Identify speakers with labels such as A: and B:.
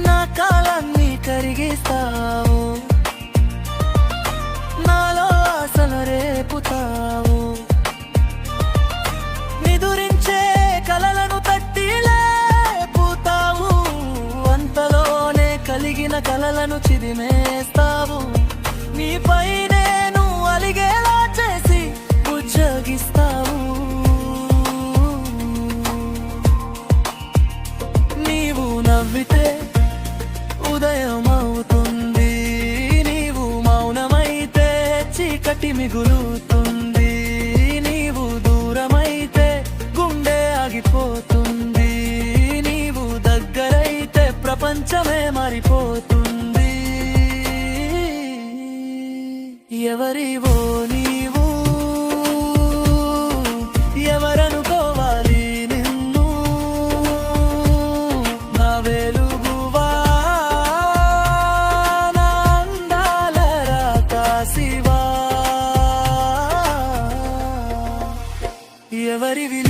A: నా కాలాన్ని కరిగిస్తావు, నాలో ఆశలు రేపుతావు. నిదురించే కలలను తట్టి లేపుతావు, అంతలోనే కలిగిన కలలను చిదిమేస్తావు. నీపై నేను అలిగేలా చేసి ఉజ్జగిస్తావు. నీవు నవ్వితే ఉదయం అవుతుంది, నీవు మౌనమైతే చీకటి మిగులుతుంది. నీవు దూరమైతే గుండె ఆగిపోతుంది, నీవు దగ్గరైతే ప్రపంచమే మారిపోతుంది. ఎవరివో నీవు, ఎవరనుకోవాలి నిన్ను, నా వెలుగువా, నా అందాల రాకాసివా. ఎవరివి